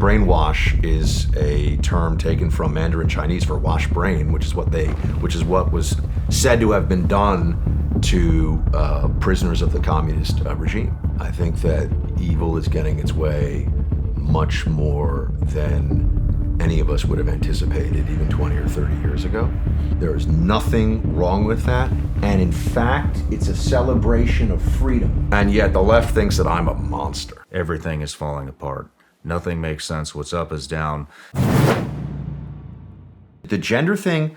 brainwash is a term taken from Mandarin Chinese for wash brain, which is what was said to have been done to prisoners of the communist regime. I think that evil is getting its way much more than any of us would have anticipated even 20 or 30 years ago. There is nothing wrong with that. And in fact, it's a celebration of freedom. And yet the left thinks that I'm a monster. Everything is falling apart. Nothing makes sense. What's up is down. The gender thing,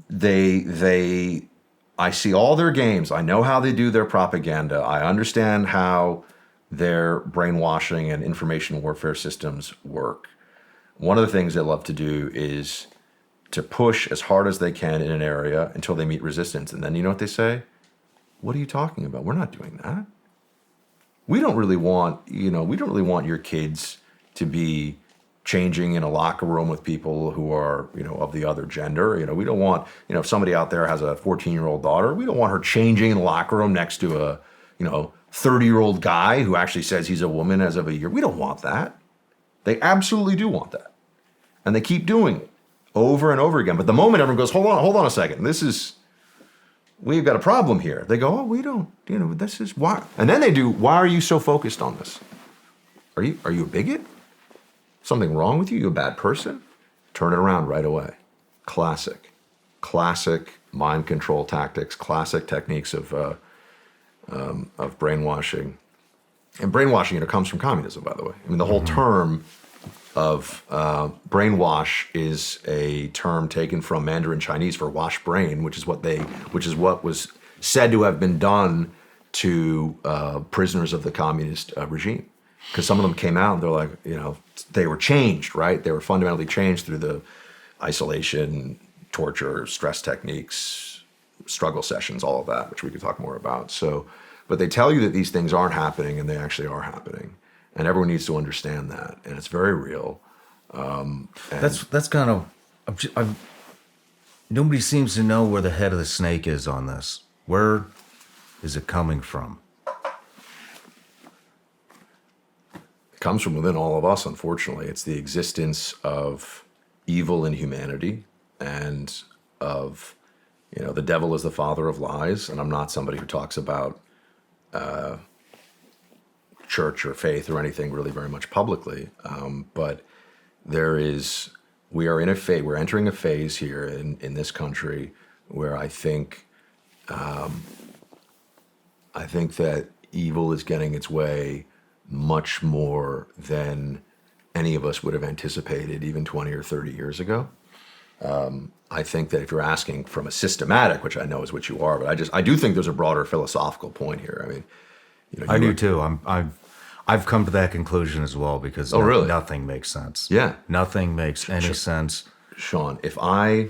I see all their games. I know how they do their propaganda. I understand how their brainwashing and information warfare systems work. One of the things they love to do is to push as hard as they can in an area until they meet resistance. And then you know what they say? What are you talking about? We're not doing that. We don't really want your kids to be changing in a locker room with people who are, of the other gender. We don't want, if somebody out there has a 14-year-old daughter, we don't want her changing in the locker room next to a, 30-year-old guy who actually says he's a woman as of a year. We don't want that. They absolutely do want that. And they keep doing it over and over again. But the moment everyone goes, hold on a second, we've got a problem here. They go, we don't, this is why. And then they do, why are you so focused on this? Are you a bigot? Something wrong with you? You a bad person? Turn it around right away. Classic mind control tactics, classic techniques of brainwashing. And brainwashing, comes from communism, by the way. I mean, the whole term of brainwash is a term taken from Mandarin Chinese for wash brain, which is what was said to have been done to prisoners of the communist regime. Because some of them came out and they're like, they were changed, right? They were fundamentally changed through the isolation, torture, stress techniques, struggle sessions, all of that, which we could talk more about. But they tell you that these things aren't happening, and they actually are happening. And everyone needs to understand that, and it's very real. That's kind of, nobody seems to know where the head of the snake is on this. Where is it coming from? It comes from within all of us, unfortunately. It's the existence of evil in humanity and of, the devil is the father of lies. And I'm not somebody who talks about church or faith or anything really very much publicly. But we're entering a phase here in this country where I think that evil is getting its way much more than any of us would have anticipated even 20 or 30 years ago. I think that if you're asking from a systematic, which I know is what you are, but I do think there's a broader philosophical point here. I mean, I do too. I've come to that conclusion as well because really? Nothing makes sense. Yeah, nothing makes any sense. Shawn, if I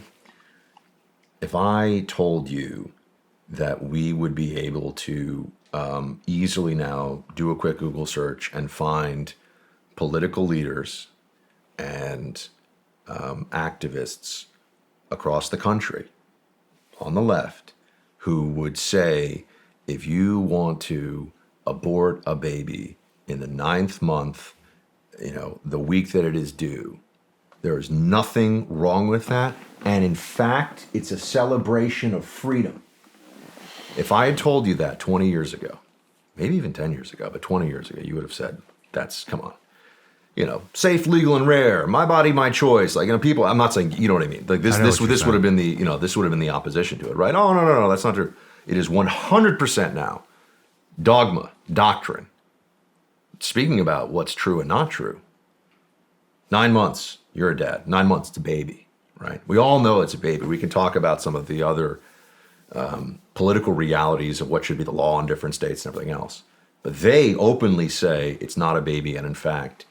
told you that we would be able to easily now do a quick Google search and find political leaders and activists across the country on the left who would say, if you want to abort a baby in the 9th month, the week that it is due, there is nothing wrong with that. And in fact, it's a celebration of freedom. If I had told you that 20 years ago, maybe even 10 years ago, but 20 years ago, you would have said, come on. Safe, legal, and rare. My body, my choice. People. I'm not saying, you know what I mean. Like this would have been the opposition to it, right? Oh no, that's not true. It is 100% now. Dogma Doctrine. Speaking about what's true and not true. 9 months, you're a dad. 9 months, it's a baby, right? We all know it's a baby. We can talk about some of the other political realities of what should be the law in different states and everything else. But they openly say it's not a baby, and in fact,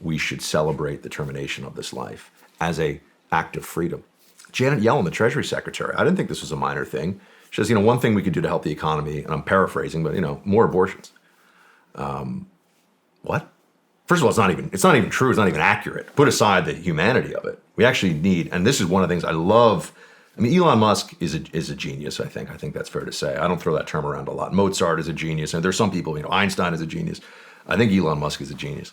we should celebrate the termination of this life as an act of freedom. Janet Yellen, the Treasury Secretary, I didn't think this was a minor thing. She says, one thing we could do to help the economy, and I'm paraphrasing, but more abortions. What? First of all, it's not even true. It's not even accurate. Put aside the humanity of it. We actually need, and this is one of the things I love. I mean, Elon Musk is a genius, I think. I think that's fair to say. I don't throw that term around a lot. Mozart is a genius, and there's some people, Einstein is a genius. I think Elon Musk is a genius.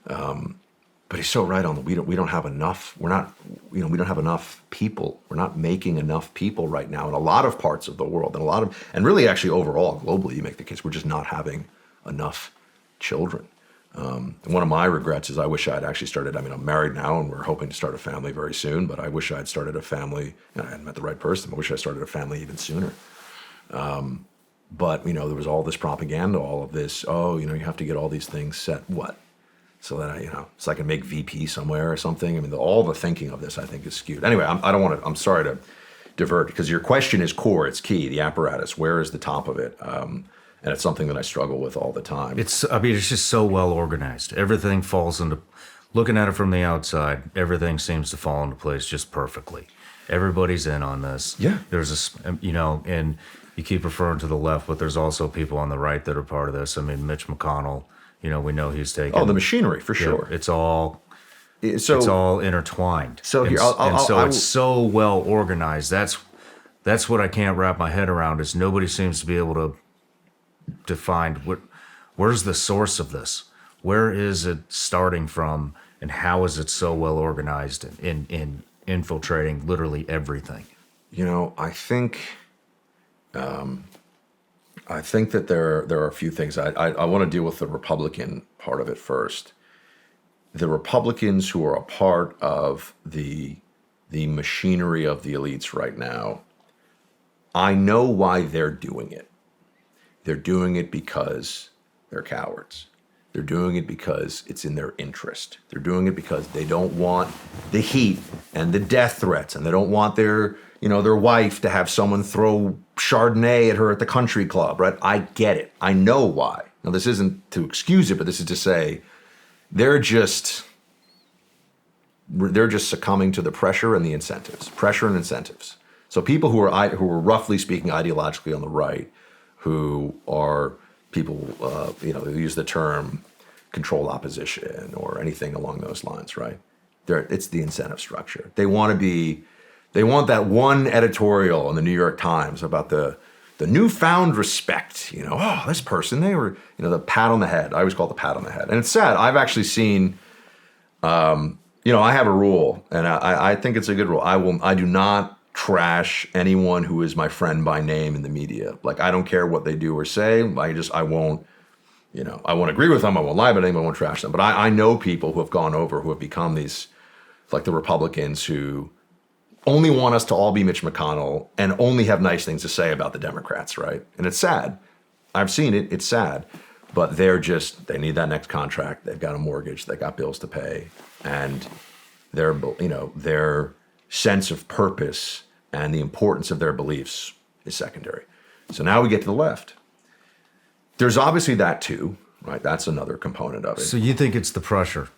But But he's so right on the we don't have enough. We're not, we don't have enough people. We're not making enough people right now in a lot of parts of the world, and really actually overall globally, you make the case we're just not having enough children. And one of my regrets is I wish I had actually started. I mean, I'm married now, and we're hoping to start a family very soon. But I wish I had started a family. And I hadn't met the right person. I wish I started a family even sooner. But there was all this propaganda, all of this. Oh, you have to get all these things set. What? So that so I can make VP somewhere or something. I mean, all the thinking of this, I think, is skewed. Anyway, I don't want to. I'm sorry to divert because your question is core. It's key. The apparatus. Where is the top of it? And it's something that I struggle with all the time. It's just so well organized. Everything falls into. Looking at it from the outside, everything seems to fall into place just perfectly. Everybody's in on this. Yeah. There's and you keep referring to the left, but there's also people on the right that are part of this. I mean, Mitch McConnell. We know he's taking. Oh, the machinery for sure. It's all intertwined. So here, it's so well organized. That's what I can't wrap my head around. Is nobody seems to be able to find where's the source of this? Where is it starting from, and how is it so well organized in infiltrating literally everything? I think that there are a few things. I want to deal with the Republican part of it first. The Republicans who are a part of the machinery of the elites right now, I know why they're doing it. They're doing it because they're cowards. They're doing it because it's in their interest. They're doing it because they don't want the heat and the death threats, and they don't want their wife to have someone throw Chardonnay at her at the country club, right? I get it. I know why. Now, this isn't to excuse it, but this is to say they're just succumbing to the pressure and the incentives. Pressure and incentives. So people who are roughly speaking ideologically on the right, who are people, they use the term controlled opposition or anything along those lines, right? It's the incentive structure. They want that one editorial in the New York Times about the newfound respect. This person, they were, the pat on the head. I always call it the pat on the head. And it's sad. I've actually seen, I have a rule, and I think it's a good rule. I do not trash anyone who is my friend by name in the media. Like, I don't care what they do or say. I won't agree with them. I won't lie about them. I won't trash them. But I know people who have gone over, who have become these, like the Republicans who only want us to all be Mitch McConnell and only have nice things to say about the Democrats, right? And it's sad. I've seen it. It's sad. But they need that next contract. They've got a mortgage. They got bills to pay. And their sense of purpose and the importance of their beliefs is secondary. So now we get to the left. There's obviously that too, right? That's another component of it. So you think it's the pressure?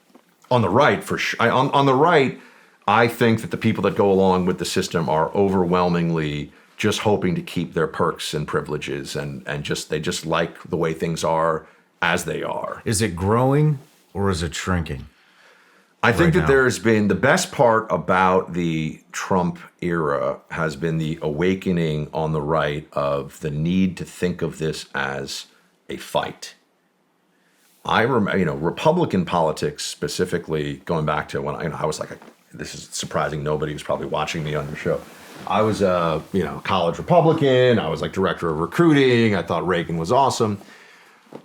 On the right, for sure. On the right, I think that the people that go along with the system are overwhelmingly just hoping to keep their perks and privileges and they just like the way things are as they are. Is it growing or is it shrinking? I think that there's been the best part about the Trump era has been the awakening on the right of the need to think of this as a fight. I remember, Republican politics specifically, going back to when I was this is surprising. Nobody was probably watching me on your show. I was a college Republican. I was like director of recruiting. I thought Reagan was awesome.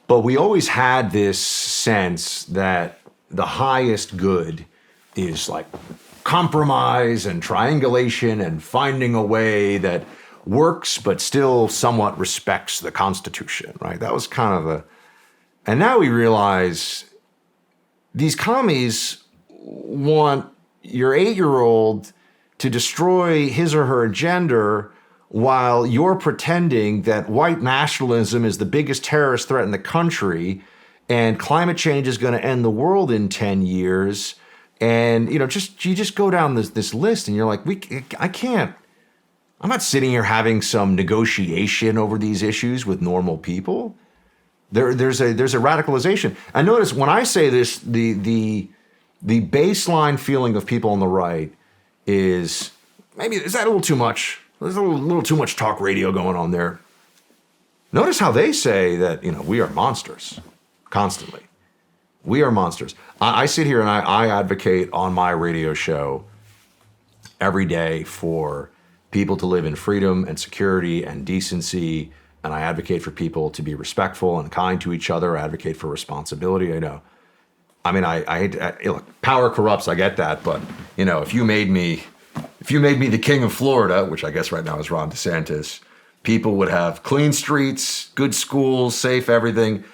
But we always had this sense that the highest good is like compromise and triangulation and finding a way that works but still somewhat respects the Constitution, right? That was kind of and now we realize these commies want your 8-year-old to destroy his or her gender while you're pretending that white nationalism is the biggest terrorist threat in the country and climate change is going to end the world in 10 years. And, you just go down this list and you're like, I'm not sitting here having some negotiation over these issues with normal people. There's a radicalization. I notice when I say this, the baseline feeling of people on the right is is that a little too much? There's a little too much talk radio going on there. Notice how they say that, we are monsters constantly. We are monsters. I sit here and I advocate on my radio show every day for people to live in freedom and security and decency. And I advocate for people to be respectful and kind to each other. I advocate for responsibility. I know. I mean, look, power corrupts. I get that. But, if you made me the king of Florida, which I guess right now is Ron DeSantis, people would have clean streets, good schools, safe everything.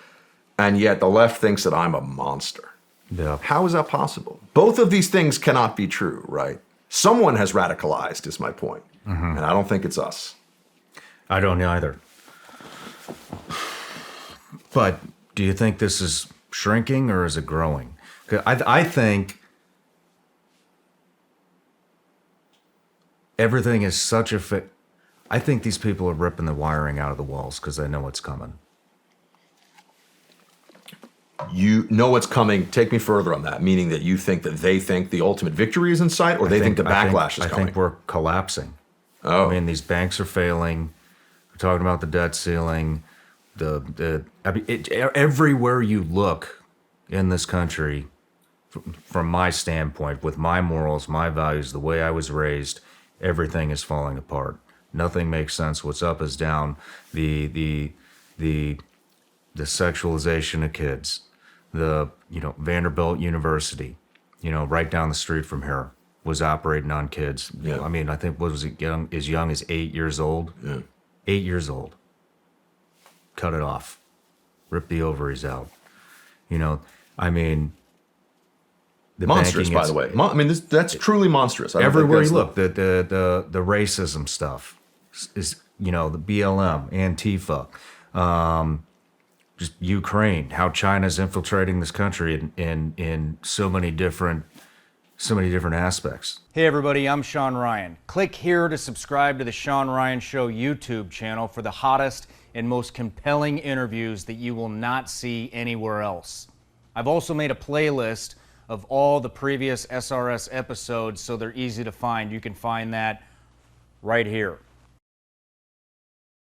And yet the left thinks that I'm a monster. Yeah. How is that possible? Both of these things cannot be true, right? Someone has radicalized, is my point. And I don't think it's us. I don't either. But do you think this is shrinking or is it growing? 'Cause I think everything is such a fit. I think these people are ripping the wiring out of the walls because they know what's coming. You know what's coming. Take me further on that, meaning that you think that they think the ultimate victory is in sight, or they think the backlash is coming? I think we're collapsing. Oh. I mean, these banks are failing. We're talking about the debt ceiling. Everywhere you look in this country, from my standpoint, with my morals, my values, the way I was raised, everything is falling apart. Nothing makes sense. What's up is down. The sexualization of kids. Vanderbilt University, right down the street from here, was operating on kids. Yeah. I mean, I think was it young as 8 years old? Yeah. 8 years old. Cut it off. Rip the ovaries out. I mean, the monstrous, by the way. That's truly monstrous. Everywhere you look, the racism stuff is, the BLM, Antifa, just Ukraine, how China's infiltrating this country in so many different aspects. Hey everybody, I'm Shawn Ryan. Click here to subscribe to the Shawn Ryan Show YouTube channel for the hottest and most compelling interviews that you will not see anywhere else. I've also made a playlist of all the previous SRS episodes so they're easy to find. You can find that right here.